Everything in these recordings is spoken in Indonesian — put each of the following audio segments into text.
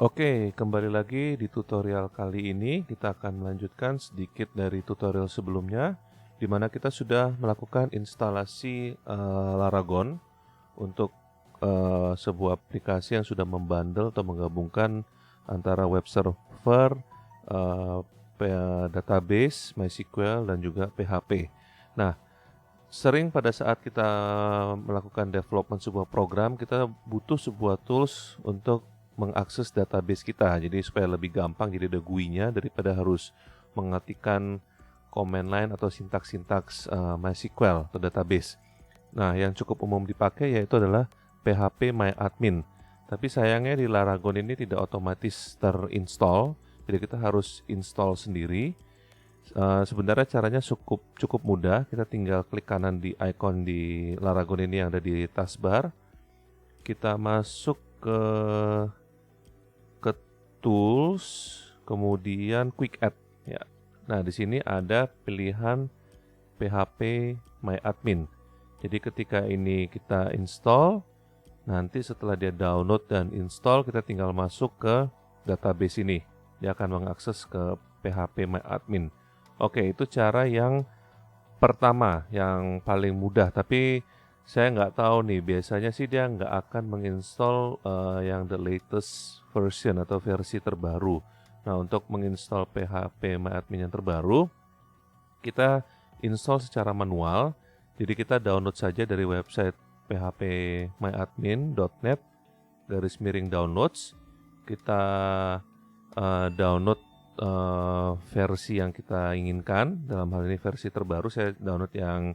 Oke, kembali lagi di tutorial kali ini kita akan melanjutkan sedikit dari tutorial sebelumnya, di mana kita sudah melakukan instalasi Laragon untuk sebuah aplikasi yang sudah membundle atau menggabungkan antara web server, eh, database, MySQL, dan juga PHP. Nah, sering pada saat kita melakukan development sebuah program, kita butuh sebuah tools untuk mengakses database kita. Jadi supaya lebih gampang, jadi ada GUI-nya daripada harus mengetikkan command line atau sintaks-sintaks MySQL atau database. Nah, yang cukup umum dipakai yaitu adalah PHP MyAdmin. Tapi sayangnya di Laragon ini tidak otomatis terinstall, jadi kita harus install sendiri. Sebenarnya caranya cukup mudah. Kita tinggal klik kanan di icon di Laragon ini yang ada di taskbar. Kita masuk ke tools, kemudian quick add ya. Nah, di sini ada pilihan PHP MyAdmin. Jadi ketika ini kita install, nanti setelah dia download dan install, kita tinggal masuk ke database ini. Dia akan mengakses ke PHP MyAdmin. Oke, itu cara yang pertama, yang paling mudah. Tapi saya nggak tahu nih, biasanya sih dia nggak akan menginstall yang the latest version atau versi terbaru. Nah, untuk menginstall PHP MyAdmin yang terbaru, kita install secara manual. Jadi kita download saja dari website phpmyadmin.net/downloads. Kita download versi yang kita inginkan. Dalam hal ini versi terbaru, saya download yang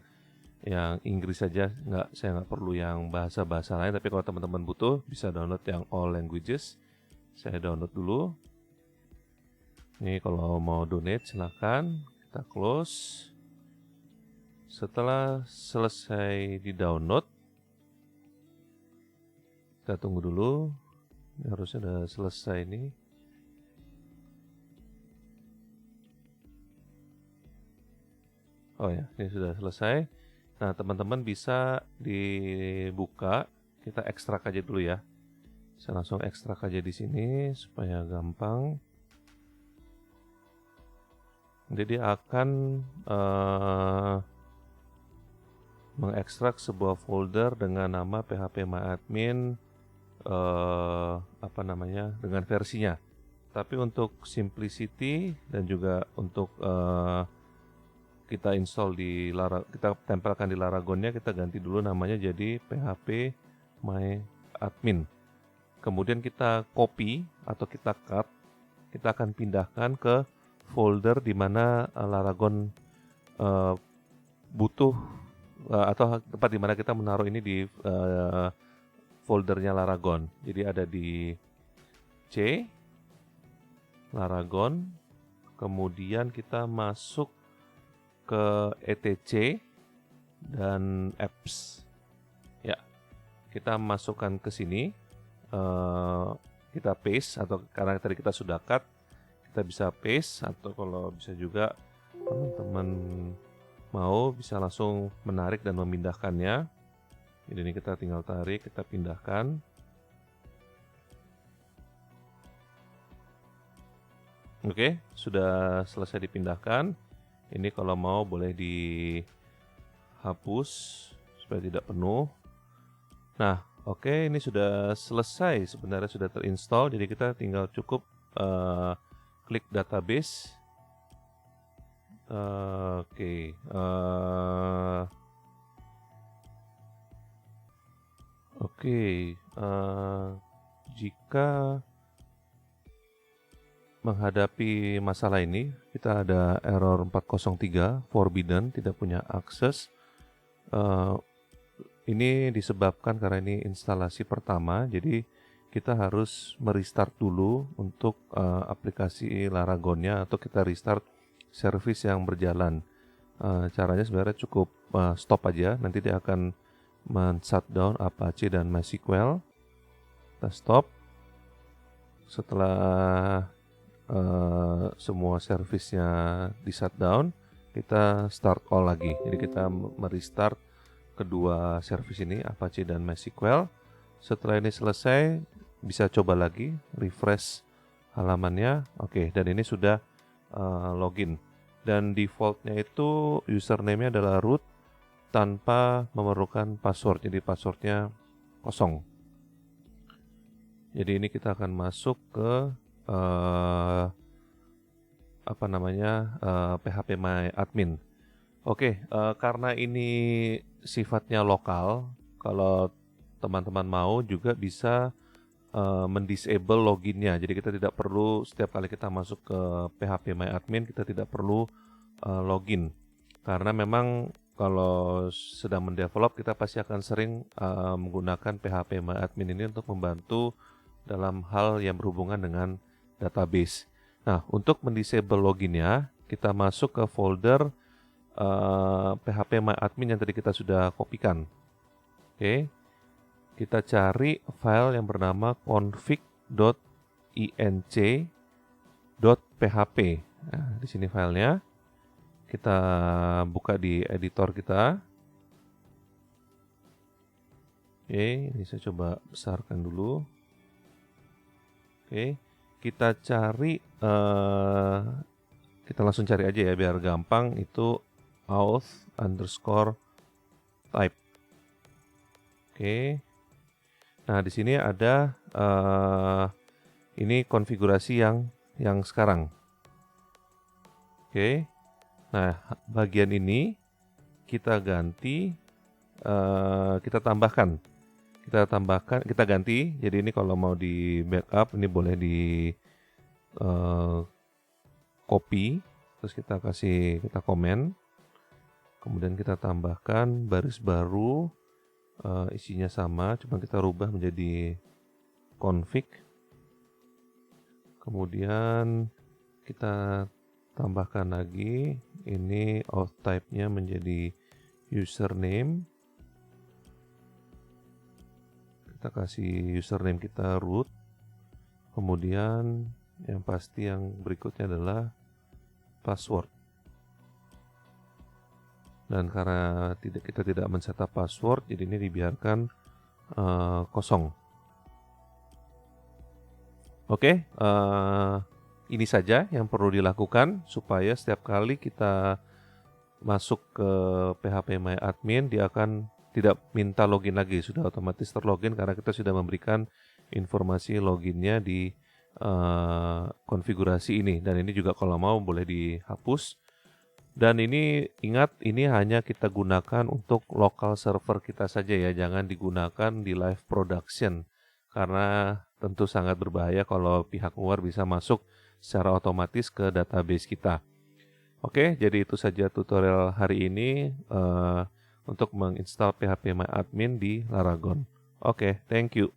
Inggris saja, saya nggak perlu yang bahasa-bahasa lain. Tapi kalau teman-teman butuh, bisa download yang all languages. Saya download dulu. Ini kalau mau donate silahkan, kita close. Setelah selesai di download, kita tunggu dulu. Ini harusnya sudah selesai nih. Oh ya, ini sudah selesai. Nah, teman-teman bisa dibuka. Kita ekstrak aja dulu ya. Saya langsung ekstrak aja di sini supaya gampang. Jadi dia akan mengekstrak sebuah folder dengan nama phpMyAdmin dengan versinya. Tapi untuk simplicity dan juga untuk kita install kita tempelkan di Laragonnya, kita ganti dulu namanya jadi PHP MyAdmin. Kemudian kita copy atau kita cut, kita akan pindahkan ke folder di mana Laragon butuh atau tempat di mana kita menaruh ini di foldernya Laragon. Jadi ada di C, Laragon, kemudian kita masuk ke etc dan apps. Ya, kita masukkan ke sini, kita paste, atau karena tadi kita sudah cut, kita bisa paste, atau kalau bisa juga teman-teman mau bisa langsung menarik dan memindahkannya. Jadi ini kita tinggal tarik, kita pindahkan. Oke, sudah selesai dipindahkan. Ini kalau mau boleh dihapus supaya tidak penuh. Nah, oke, ini sudah selesai, sebenarnya sudah terinstall. Jadi kita tinggal cukup klik database. Jika menghadapi masalah ini, kita ada error 403, forbidden, tidak punya akses. Ini disebabkan karena ini instalasi pertama, jadi kita harus merestart dulu untuk aplikasi Laragonnya, atau kita restart service yang berjalan. Caranya sebenarnya cukup stop aja, nanti dia akan men-shutdown Apache dan MySQL. Kita stop. Setelah semua service-nya di shutdown, kita start all lagi. Jadi kita merestart kedua service ini, Apache dan MySQL. Setelah ini selesai, bisa coba lagi, refresh halamannya. Oke, dan ini sudah login. Dan defaultnya itu username-nya adalah root tanpa memerlukan password, jadi passwordnya kosong. Jadi ini kita akan masuk ke phpMyAdmin. Oke, karena ini sifatnya lokal, kalau teman-teman mau juga bisa mendisable loginnya. Jadi kita tidak perlu setiap kali kita masuk ke phpMyAdmin kita tidak perlu login. Karena memang kalau sedang mendevelop kita pasti akan sering menggunakan phpMyAdmin ini untuk membantu dalam hal yang berhubungan dengan database. Nah, untuk mendisable loginnya kita masuk ke folder phpMyAdmin yang tadi kita sudah kopikan. Oke. Kita cari file yang bernama config.inc.php. Nah, di sini filenya. Kita buka di editor kita. Oke, ini saya coba besarkan dulu. Oke, kita cari, kita langsung cari aja ya biar gampang, itu auth_type. Oke. Nah, di sini ada ini konfigurasi yang sekarang. Oke. Nah, bagian ini kita ganti, kita tambahkan. Kita ganti. Jadi ini kalau mau di backup ini boleh di copy, terus kita komen. Kemudian kita tambahkan baris baru, isinya sama, cuma kita rubah menjadi config. Kemudian kita tambahkan lagi, ini auth type-nya menjadi username. Kita kasih username kita root. Kemudian yang pasti yang berikutnya adalah password. Dan karena kita tidak men-setup password, jadi ini dibiarkan kosong. Oke, ini saja yang perlu dilakukan supaya setiap kali kita masuk ke phpMyAdmin, dia akan tidak minta login lagi, sudah otomatis terlogin karena kita sudah memberikan informasi loginnya di konfigurasi ini. Dan ini juga kalau mau boleh dihapus. Dan ini ingat, ini hanya kita gunakan untuk local server kita saja ya, jangan digunakan di live production karena tentu sangat berbahaya kalau pihak luar bisa masuk secara otomatis ke database kita. Oke, jadi itu saja tutorial hari ini untuk menginstal phpMyAdmin di Laragon. Oke, thank you.